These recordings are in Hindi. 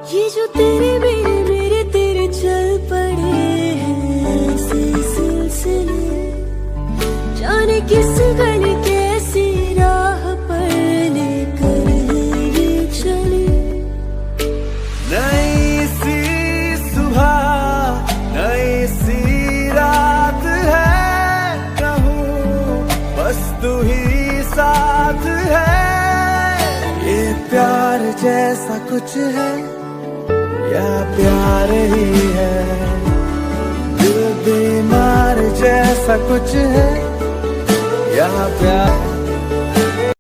ये जो तेरे मेरे तेरे चल पड़े हैं ऐसे सिलसिले, जाने किस गली कैसी राह पर लेकर ये चले। नई सी सुबह नई सी रात है, कहूँ बस तू ही साथ है। ये प्यार जैसा कुछ है या प्यार ही है, दिल बीमार जैसा कुछ है या प्यार।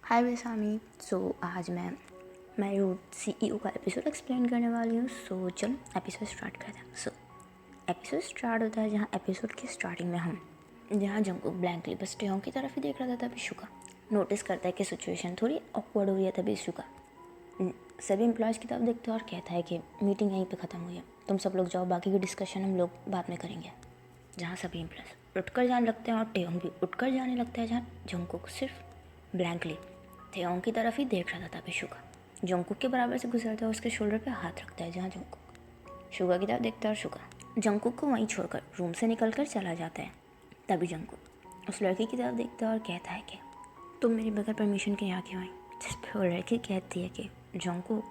हाय बेसामी। सो आज मैं रूट CEO का एपिसोड एक्सप्लेन करने वाली हूँ। सो चलो एपिसोड स्टार्ट करते हैं। सो एपिसोड स्टार्ट होता है जहाँ एपिसोड की स्टार्टिंग में जहाँ जंगकुक ब्लैंकली बस टेयोंग की तरफ ही देख रहा था तभी शुका नोटिस करता है कि सिचुएशन थोड़ी ऑकवर्ड हो रही है। तभी शुका सभी एम्प्लॉयज़ की तरफ देखते हैं और कहता है कि मीटिंग यहीं पे ख़त्म हुई है, तुम सब लोग जाओ, बाकी की डिस्कशन हम लोग बाद में करेंगे। जहाँ सभी एम्प्लॉयज़ उठकर जाने लगते हैं और टेयोंग भी उठकर जाने लगता है, जहाँ जंगकुक सिर्फ ब्लैंकली टेयोंग की तरफ ही देख रहा था। तभी शुका जंगकुक के बराबर से गुजरता है, उसके शोल्डर पे हाथ रखता है, जहाँ जंगकुक शुका की तरफ देखता है और शुका जंगकुक को वहीं छोड़कर रूम से निकलकर चला जाता है। तभी जंगकुक उस लड़की की तरफ देखता है और कहता है कि तुम मेरे बगैर परमिशन के यहाँ क्यों आई। जिस पर वो लड़की कहती है कि जंगकुक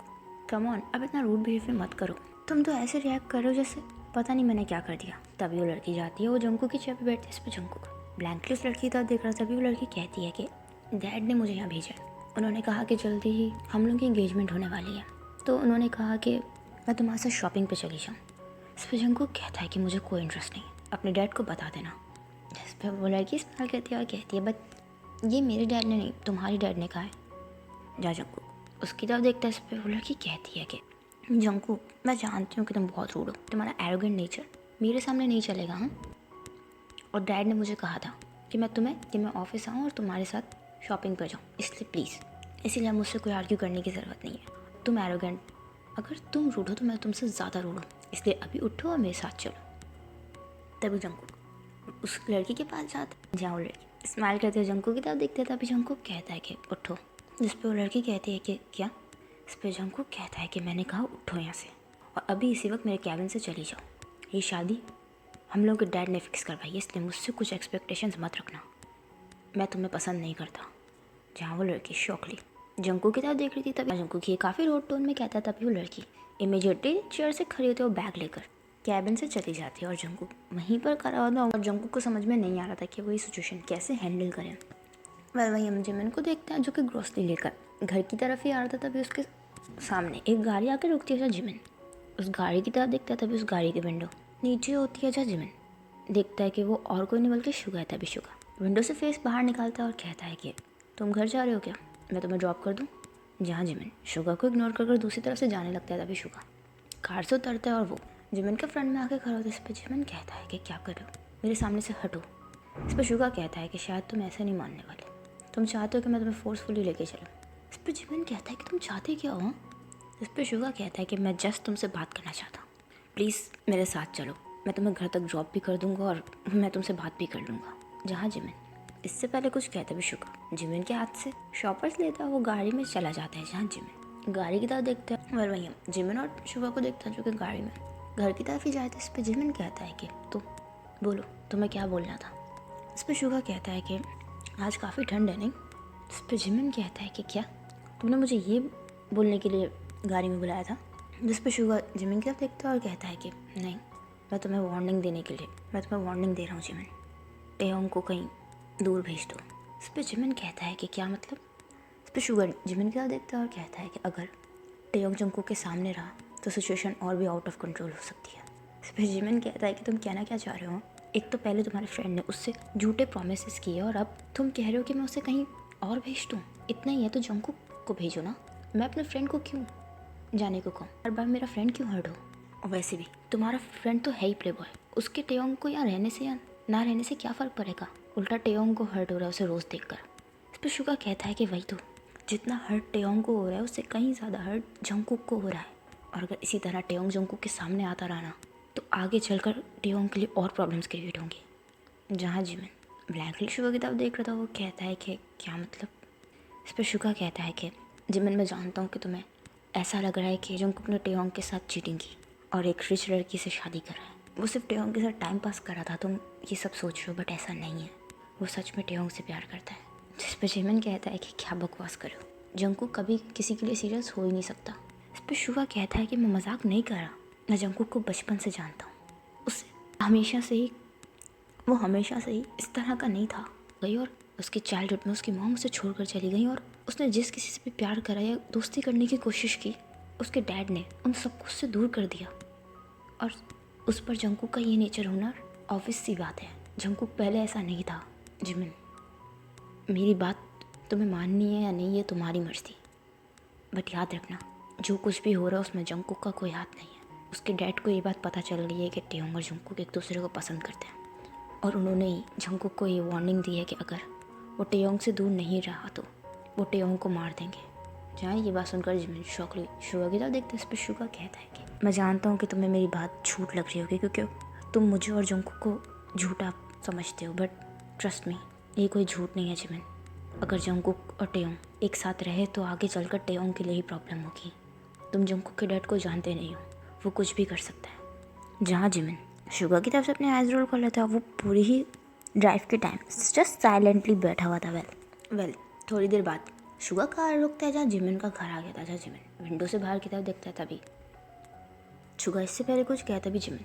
कम ऑन, अब इतना रूड बिहेवियर मत करो, तुम तो ऐसे रिएक्ट करो जैसे पता नहीं मैंने क्या कर दिया। तभी वो लड़की जाती है, वो जंगकुक की चेयर पे बैठती है। इस पर जंगकुक ब्लैंकली उस लड़की की तरफ देख रहा था। तभी वो लड़की कहती है कि डैड ने मुझे यहाँ भेजा है, उन्होंने कहा कि जल्दी ही हम लोग की इंगेजमेंट होने वाली है, तो उन्होंने कहा कि मैं तुम्हारे साथ शॉपिंग पे चली जाऊँ। इस पर जंगकुक कहता है कि मुझे कोई इंटरेस्ट नहीं, अपने डैड को बता देना। इस पर वो लड़की स्माइल करती है और कहती है बट ये मेरे डैड ने नहीं, तुम्हारी डैड ने कहा है। जा जंगकुक उसकी तरफ देखता है। इस पर वो लड़की कहती है कि जंगकुक मैं जानती हूँ कि तुम बहुत रूड हो, तुम्हारा एरोगेंट नेचर मेरे सामने नहीं चलेगा। हाँ, और डैड ने मुझे कहा था कि मैं ऑफिस आऊँ और तुम्हारे साथ शॉपिंग पर जाऊँ, इसलिए प्लीज़, इसीलिए मुझसे कोई आर्ग्यू करने की ज़रूरत नहीं है। तुम एरोगेंट, अगर तुम रूड हो तो मैं तुमसे ज़्यादा रूड हूँ, इसलिए अभी उठो और मेरे साथ चलो। तभी जंगकुक उस लड़की के पास जाता है, जहाँ वो लड़की स्माइल करते हुए जंगकुक की तरफ देखते हैं। तभी जंगकुक कहता है कि उठो। जिस पर वो लड़की कहती है कि क्या। इस पर जंगकुक कहता है कि मैंने कहा उठो यहाँ से और अभी इसी वक्त मेरे कैबिन से चली जाओ। ये शादी हम लोग के डैड ने फिक्स करवाई है, इसलिए मुझसे कुछ एक्सपेक्टेशंस मत रखना, मैं तुम्हें पसंद नहीं करता। जहाँ वो लड़की शॉकली जंगकुक की तरफ देख रही थी। तभी जंगकुक ये काफ़ी रोड टोन में कहता है। तभी वो लड़की इमीडिएटली चेयर से खड़ी होती है, वो बैग लेकर कैबिन से चली जाती है और जंगकुक वहीं पर खड़ा होता है। और जंगकुक को समझ में नहीं आ रहा था कि वही सिचुएशन कैसे हैंडल करें। वहीं हम जिमिन को देखते हैं जो कि ग्रोसरी लेकर घर की तरफ ही आ रहा था। तभी उसके सामने एक गाड़ी आकर रुकती है, जहाँ जिमिन उस गाड़ी की तरफ देखता है। तभी उस गाड़ी की विंडो नीचे होती है, जहाँ जिमिन देखता है कि वो और कोई नहीं बल्कि शुगा है। तभी शुगा विंडो से फेस बाहर निकालता है और कहता है कि तुम घर जा रहे हो क्या, मैं तुम्हें ड्रॉप कर दूँ। जहाँ जिमिन शुगा को इग्नोर कर दूसरी तरफ से जाने लगता है। तभी शुगा कार से उतरता है और वो जिमिन के फ्रंट में आके खड़ा होता है। इस पर जिमिन कहता है कि क्या कर रहे हो, मेरे सामने से हटो। इस पर शुगा कहता है कि शायद तुम ऐसे नहीं मानने वाले, तुम चाहते हो कि मैं तुम्हें फोर्सफुली लेके चलूँ। इस पर जिमिन कहता है कि तुम चाहते क्या हो। इस पर शुगा कहता है कि मैं जस्ट तुमसे बात करना चाहता हूँ, प्लीज़ मेरे साथ चलो, मैं तुम्हें घर तक ड्रॉप भी कर दूँगा और मैं तुमसे बात भी कर लूँगा। जहाँ जिमिन इससे पहले कुछ कहता भी शुगा जिमिन के हाथ से शॉपर्स लेता है, वो गाड़ी में चला जाता है। जहाँ जिमिन गाड़ी की तरफ देखता है और वहीं जिमिन और शुगा को देखता है जो कि गाड़ी में घर की तरफ ही जाए। तो इस पर जिमिन कहता है कि तुम बोलो, तुम्हें क्या बोलना था। इस पर शुगा कहता है कि आज काफ़ी ठंड है नहीं। इस पर जिमिन कहता है कि क्या तुमने मुझे ये बोलने के लिए गाड़ी में बुलाया था। जिस पर शुगा जिमिन की तरफ देखता है और कहता है कि नहीं, मैं तुम्हें वार्निंग देने के लिए मैं तुम्हें वार्निंग दे रहा हूँ जिमिन, टेयोंग को कहीं दूर भेज दो। इस पर जिमिन कहता है कि क्या मतलब। इस पर शुगा जिमिन की तरफ देखता है और कहता है कि अगर टेयोंग जंगकुक के सामने रहा तो सिचुएशन और भी आउट ऑफ कंट्रोल हो सकती है। इस पर जिमिन कहता है कि तुम कहना क्या चाह रहे हो। एक तो पहले तुम्हारे फ्रेंड ने उससे झूठे प्रोमिस किए और अब तुम कह रहे हो कि मैं उसे कहीं और भेज दूँ। इतना ही है तो जंगकुक को भेजो ना, मैं अपने फ्रेंड को क्यों जाने को कहूँ, हर बार मेरा फ्रेंड क्यों हर्ट हो। और वैसे भी तुम्हारा फ्रेंड तो है ही प्ले बॉय, उसके टेयोंग को यहाँ रहने से या ना रहने से क्या फ़र्क पड़ेगा, उल्टा टेयोंग को हर्ट हो रहा है उसे रोज़ देखकर। इस पर शुगा कहता है कि वही तो, जितना हर्ट टेयोंग को हो रहा है उससे कहीं ज़्यादा हर्ट जंगकुक को हो रहा है, और अगर इसी तरह टेयोंग जंगकुक के सामने आता रहा ना तो आगे चलकर टेयोंग के लिए और प्रॉब्लम्स क्रिएट होंगी। जहाँ जिमिन ब्लैंकली शुगा की तरफ देख रहा था, वो कहता है कि क्या मतलब। इस पर शुगा कहता है कि जिमिन मैं जानता हूँ कि तुम्हें ऐसा लग रहा है कि जंगकुक ने टेयोंग के साथ चीटिंग की और एक रिच लड़की से शादी कर रहा है। वो सिर्फ टेयोंग के साथ टाइम पास कर रहा था, तुम ये सब सोच रहे हो, बट ऐसा नहीं है। वो सच में टेयोंग से प्यार करता है। जिस पर जिमिन कहता है कि क्या बकवास करो, जंगकुक कभी किसी के लिए सीरियस हो ही नहीं सकता। इस पर शुगा कहता है कि मैं मजाक नहीं कर रहा, मैं जंगकुक को बचपन से जानता हूँ। उससे वो हमेशा से ही इस तरह का नहीं था गई, और उसकी चाइल्डहुड में उसकी मॉम उसे छोड़कर चली गई, और उसने जिस किसी से भी प्यार करा या दोस्ती करने की कोशिश की, उसके डैड ने उन सबको उससे दूर कर दिया। और उस पर जंगकुक का ये नेचर होना ऑब्वियस सी बात है। जंगकुक पहले ऐसा नहीं था। जिमिन, मेरी बात तुम्हें माननी है या नहीं, ये तुम्हारी मर्जी, बट याद रखना जो कुछ भी हो रहा है उसमें जंगकुक का कोई हाथ नहीं है। उसके डैड को ये बात पता चल गई है कि टेयोंग और जंगकुक एक दूसरे को पसंद करते हैं, और उन्होंने ही जंगकुक को ये वार्निंग दी है कि अगर वो टेयोंग से दूर नहीं रहा तो वो टेयोंग को मार देंगे। जहाँ ये बात सुनकर जिमिन शौक ली शुगा की तरफ देखते, इस पर शुगा कहता है कि मैं जानता हूँ कि तुम्हें मेरी बात झूठ लग रही होगी, क्योंकि तुम मुझे और जंगकुक को झूठा समझते हो, बट ट्रस्ट मी, ये कोई झूठ नहीं है जिमिन। अगर जंगकुक और टेयोंग एक साथ रहे तो आगे चलकर टेयोंग के लिए ही प्रॉब्लम होगी। तुम जंगकुक के डैड को जानते नहीं हो, वो कुछ भी कर सकता है। जहाँ जिमिन शुगा की तरफ से अपने आइज रोल कर लेता है, वो पूरी ही ड्राइव के टाइम जस्ट साइलेंटली बैठा हुआ था। वेल थोड़ी देर बाद शुगा कार रुकता है जहाँ जिमिन का घर आ गया था। जहाँ जिमिन विंडो से बाहर की तरफ देखता है, तभी शुगा इससे पहले कुछ कहता भी जिमिन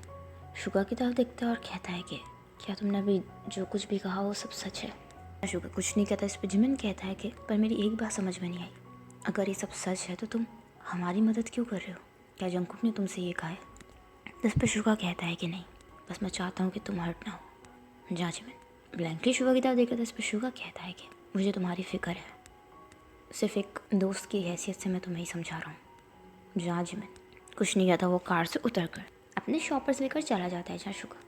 शुगा की तरफ देखता है और कहता है कि क्या तुमने अभी जो कुछ भी कहा वो सब सच है। शुगा कुछ नहीं कहता। इस पर जिमिन कहता है कि पर मेरी एक बात समझ में नहीं आई, अगर ये सब सच है तो तुम हमारी मदद क्यों कर रहे हो? क्या जंगकुक ने तुमसे ये कहा है? इस पर शुगा कहता है कि नहीं, बस मैं चाहता हूँ कि तुम हर्ट ना हो। जहाँ जिमिन ब्लैंकली शुगा की तरफ देख रहा था, इस पर शुगा कहता है कि मुझे तुम्हारी फिक्र है, सिर्फ एक दोस्त की हैसियत से मैं तुम्हें ही समझा रहा हूँ। जहाँ जिमिन कुछ नहीं कहता, वो कार से उतरकर अपने शॉपर्स लेकर चला जाता है। जहाँ शुगा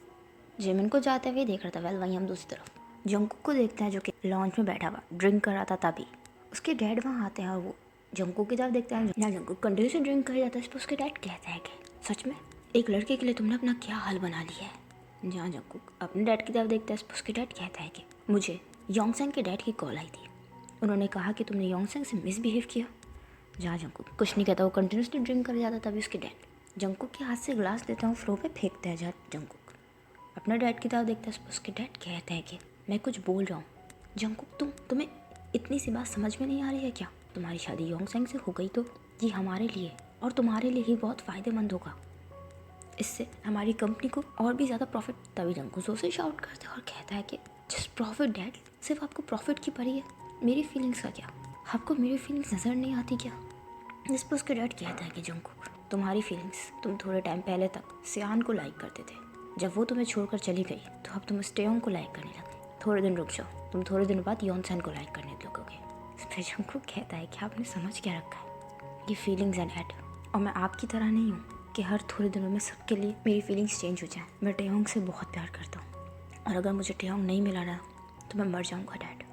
जिमिन को जाते हुए देख रहा था। वेल वहीं हम दूसरी तरफ जंगकुक को देखते हैं जो कि लॉन्च में बैठा हुआ ड्रिंक कर रहा था। तभी उसके डैड वहाँ आते हैं और वो जंगकुक की तरफ देखते हैं। जहाँ जंगकुक कंटिन्यू से ड्रिंक कर जाता है, इस पर उसके डैड कहता है कि सच में एक लड़के के लिए तुमने अपना क्या हाल बना लिया है। जहाँ जंगकुक अपने डैड की तरफ देखता है, इस पर उसके डैड कहता है कि मुझे योंगसेंग के डैड की कॉल आई थी, उन्होंने कहा कि तुमने योंगसेंग से मिसबिहेव किया। जहाँ जंगकुक कुछ नहीं कहता, वो कंटिन्यूसली ड्रिंक कर जाता। तभी उसके डैड जंगकुक के हाथ से ग्लास लेता हूँ फ्लोर पे फेंकता है। जहाँ जंगकुक अपने डैड की तरफ देखता है, उसके डैड कहता है कि मैं कुछ बोल रहा हूँ जंगकुक, तुम्हें इतनी सी बात समझ में नहीं आ रही है क्या? तुम्हारी शादी योंगसेंग से हो गई तो ये हमारे लिए और तुम्हारे लिए ही बहुत फ़ायदेमंद होगा, इससे हमारी कंपनी को और भी ज़्यादा प्रॉफिट। तभी जंगकुक जोर से शाउट करता है और कहता है कि जस्ट प्रॉफिट डैड, सिर्फ आपको प्रॉफिट की पड़ी है, मेरी फीलिंग्स का क्या? आपको मेरी फीलिंग्स नज़र नहीं आती क्या? इस पर उसके डैड कहता है कि जंगकुक, तुम्हारी फीलिंग्स, तुम थोड़े टाइम पहले तक सियान को लाइक करते थे, जब वो तुम्हें छोड़कर चली गई तो अब तुम टेयोंग को लाइक करने लगे। थोड़े दिन रुक जाओ, तुम थोड़े दिन बाद योंगसेन को लाइक करने लगोगे। इस पर जंगकुक कहता है कि आपने समझ क्या रखा है, ये फीलिंग्स एंड डैड, और मैं आपकी तरह नहीं हूँ कि हर थोड़े दिनों में सबके लिए मेरी फीलिंग्स चेंज हो जाएं। मैं टेयोंग से बहुत प्यार करता हूँ, और अगर मुझे टेयोंग नहीं मिला ना तो मैं मर जाऊँगा डैड।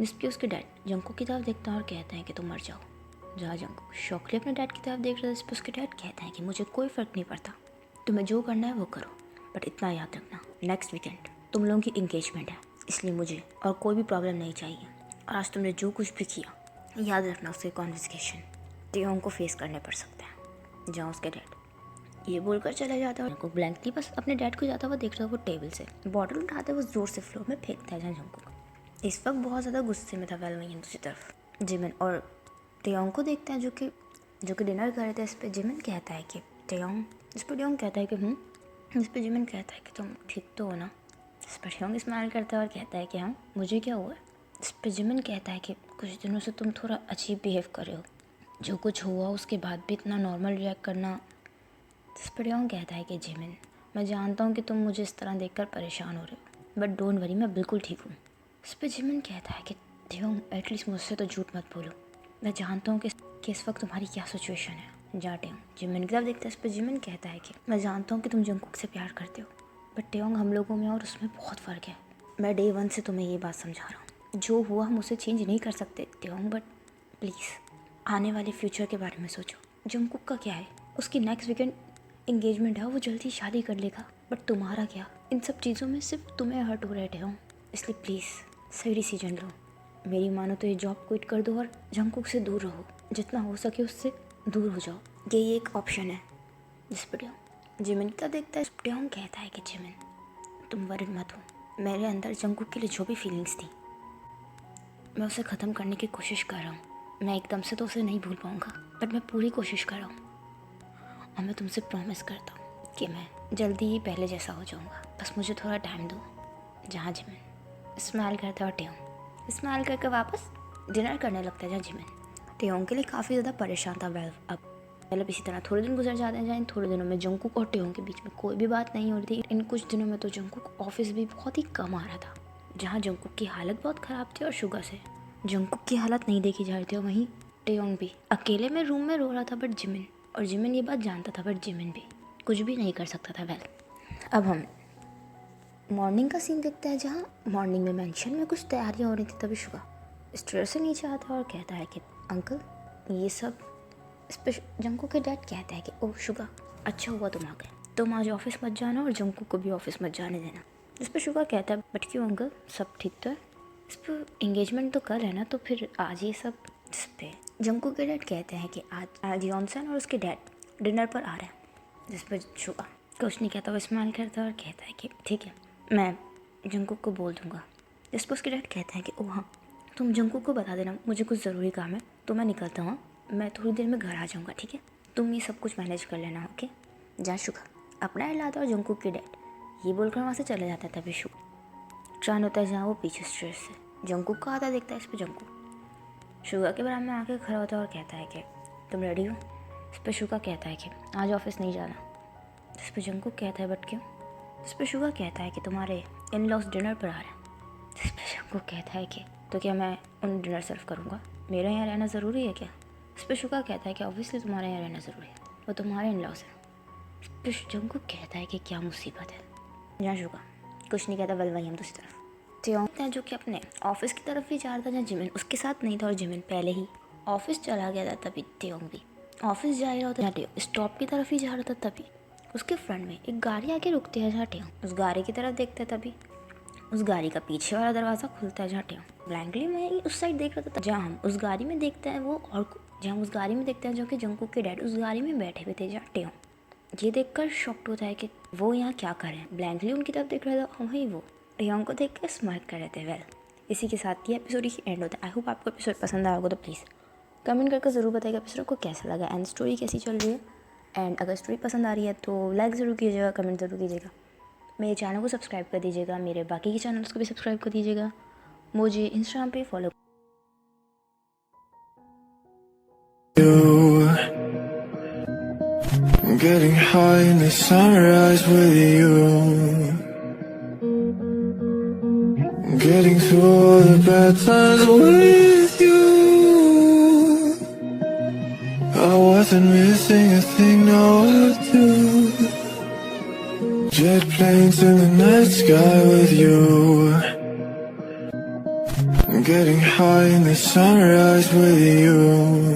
इस पर उसके डैड जंगकुक की तरफ देखता है और कहता है कि तुम मर जाओ। जहाँ जंगकुक शौकली अपने डैड की तरफ देख रहा है, इस पर उसके डैड कहता है कि मुझे कोई फ़र्क नहीं पड़ता, तुम्हें जो करना है वो करो, बट इतना याद रखना नेक्स्ट वीकेंड तुम लोगों की इंगेजमेंट है, इसलिए मुझे और कोई भी प्रॉब्लम नहीं चाहिए। और आज तुमने जो कुछ भी किया याद रखना उसके कॉन्विकेशन टेयोंग को फेस करने पड़ सकता है। जहाँ उसके डैड ये बोलकर चला जाता है, जंगकुक ब्लैंकली बस अपने डैड को जाता हुआ देख रहा है। वो टेबल से बॉटल उठाते हुए ज़ोर से फ्लोर में फेंकता है। जहाँ जंगकुक इस वक्त बहुत ज़्यादा गुस्से में था। वेल वहीं दूसरी तरफ जिमिन और टेयोंग को देखते हैं जो कि डिनर कर रहे थे। इस पर जिमिन कहता है कि टेयोंग, इस पर टेयोंग कहता है कि इस पर जिमिन कहता है कि तुम ठीक तो हो ना? इस पर टेयोंग स्माइल करता है और कहता है कि हाँ, मुझे क्या हुआ? इस पर जिमिन कहता है कि कुछ दिनों से तुम थोड़ा अजीब बिहेव कर रहे हो, जो कुछ हुआ उसके बाद भी इतना नॉर्मल रिएक्ट करना। इस पर टेयोंग कहता है कि जिमिन, मैं जानता हूँ कि तुम मुझे इस तरह देखकर परेशान हो रहे हो, बट डोंट वरी, मैं बिल्कुल ठीक हूँ। इस पर जिमिन कहता है कि टेयोंग एटलीस्ट मुझसे तो झूठ मत बोलो, मैं जानता हूँ कि इस वक्त तुम्हारी क्या सिचुएशन है। जा टेयोंग जिमिन की तरफ देखता है। इस पर जिमिन कहता है कि मैं जानता हूँ कि तुम जंगकुक से प्यार करते हो, बट टेयोंग हम लोगों में और उसमें बहुत फ़र्क है। मैं डे 1 से तुम्हें ये बात समझा रहा हूँ, जो हुआ हम उसे चेंज नहीं कर सकते टेयोंग, बट प्लीज़ आने वाले फ्यूचर के बारे में सोचो। जंगकुक का क्या है, उसकी नेक्स्ट वीकेंड इंगेजमेंट है, वो जल्दी शादी कर लेगा, बट तुम्हारा क्या? इन सब चीज़ों में सिर्फ तुम्हें हर्ट हो रहा है टेयोंग, इसलिए प्लीज़ सही डिसीजन लो। मेरी मानो तो ये जॉब क्विट कर दो और जंगकुक से दूर रहो, जितना हो सके उससे दूर हो जाओ, यही एक ऑप्शन है। जिस पर जिमिन का देखता है, टेयोंग कहता है कि जिमिन तुम वरिड मत हो, मेरे अंदर जंगकुक के लिए जो भी फीलिंग्स थी मैं उसे ख़त्म करने की कोशिश कर रहा हूँ। मैं एकदम से तो उसे नहीं भूल पाऊँगा, बट मैं पूरी कोशिश कर रहा हूँ और मैं तुमसे प्रॉमिस करता हूँ कि मैं जल्दी ही पहले जैसा हो जाऊँगा। बस मुझे थोड़ा टाइम दो। जहाँ जिमिन स्माइल करता है और टेयोंग स्माइल करके वापस डिनर करने लगता है। जहाँ जिमिन टेयोंग के लिए काफ़ी ज़्यादा परेशान था। वेल अब मतलब इसी तरह थोड़े दिन गुजर जाते हैं। जहाँ इन थोड़े दिनों में जंगकुक और टेयोंग के बीच में कोई भी बात नहीं हो रही थी। इन कुछ दिनों में तो जंगकुक ऑफिस भी बहुत ही कम आ रहा था। जहाँ जंगकुक की हालत बहुत ख़राब थी और शुगर से जंगकुक की हालत नहीं देखी जा रही थी। और वहीं टेयोंग भी अकेले में रूम में रो रहा था। बट जिमिन ये बात जानता था, बट जिमिन भी कुछ भी नहीं कर सकता था। वेल अब हम मॉर्निंग का सीन देखते हैं। जहाँ मॉर्निंग में मेंशन में कुछ तैयारियाँ हो रही थी, तभी शुगा स्टेयर से नीचे आता है और कहता है कि अंकल ये सब जंगकुक के डैड कहता है कि ओह शुगा अच्छा हुआ तुम आ गए, तुम आज ऑफिस मत जाना और जंगकुक को भी ऑफिस मत जाने देना। इस पर शुगा कहता है बट क्यों अंकल, सब ठीक तो है, इस पर एंगेजमेंट तो कल है ना, तो फिर आज ये सब। जिस पे जंगकुक के डैड कहते हैं कि आज यॉनसन और उसके डैड डिनर पर आ रहे हैं। जिस पर शुगा कुछ नहीं कहता, वो स्माइल करता है और कहता है कि ठीक है मैं जंगकुक को बोल दूँगा। जिस पर उसके डैड कहते हैं कि ओह हाँ तुम जंगकुक को बता देना मुझे कुछ ज़रूरी काम है, तो मैं निकलता हूँ, मैं थोड़ी देर में घर आ जाऊँगा, ठीक है, तुम ये सब कुछ मैनेज कर लेना। ओके जहाँ शुगा अपना हिलाता और जंगकुक के डैड ये बोलकर वहाँ से चले जाता है। तभी शुगा ट्रान होता है जहाँ वो पीछे स्ट्रेस से जंगकुक को आता देखता है। इस पर जंगकुक शुगा के बराबर में आके खड़ा होता है और कहता है कि तुम रेडी हो। इस पर शुगा कहता है कि आज ऑफिस नहीं जाना। इस पर जंगकुक कहता है बट क्यों। इस पर शुगा कहता है कि तुम्हारे इन लॉस डिनर पर आ रहे हैं। इस पर जंगकुक कहता है कि तो क्या मैं उन डिनर सर्व करूँगा, मेरे यहाँ रहना ज़रूरी है क्या। इस पर शुगा कहता है कि ऑब्वियसली तुम्हारे यहाँ रहना ज़रूरी है, वो तुम्हारे इन लॉस है। इस पर जंगकुक कहता है कि क्या मुसीबत है। जहाँ शुगा कुछ नहीं कहता, वही हम दूसरी तरफ टेयोंग है जो कि अपने ऑफिस की तरफ ही जा रहा था। जहाँ जिमिन उसके साथ नहीं था और जिमिन पहले ही ऑफिस चला गया था। तभी टेयोंग भी ऑफिस जा रहा था। टेयोंग स्टॉप की तरफ ही जा रहा था। तभी उसके फ्रंट में एक गाड़ी आके रुकती है। जहाँ टेयोंग उस गाड़ी की तरफ देखता है। तभी उस गाड़ी का पीछे वाला दरवाज़ा खुलता है। जहाँ टेयोंग ब्लैंकली मैं उस साइड देख रहा था। जहाँ हम उस गाड़ी में देखते हैं वो और जहाँ उस गाड़ी में देखते हैं जो कि जंगकुक के डैड उस गाड़ी में बैठे हुए थे। जहाँ टेयोंग ये देखकर शॉक्ड होता है कि वो यहाँ क्या कर रहे हैं। ब्लैंकली उनकी तरफ देख रहा था और वहीं वो टेयोंग को देख कर स्माइल कर रहे थे। वेल इसी के साथ ये एपिसोड ही एंड होता है। आई होप आपको एपिसोड पसंद आया होगा, तो प्लीज़ कमेंट करके ज़रूर बताइएगा एपिसोड को कैसा लगा एंड स्टोरी कैसी चल रही है। एंड अगर स्टोरी पसंद आ रही है तो लाइक ज़रूर कीजिएगा, कमेंट ज़रूर कीजिएगा, मेरे चैनल को सब्सक्राइब कर दीजिएगा, मेरे बाकी के चैनल्स को भी सब्सक्राइब कर दीजिएगा, मुझे इंस्टाग्राम पे follow I'm getting high in the sunrise with you. I'm getting through all the bad times with you. I wasn't missing a thing, no I do. Jet planes in the night sky with you. I'm getting high in the sunrise with you.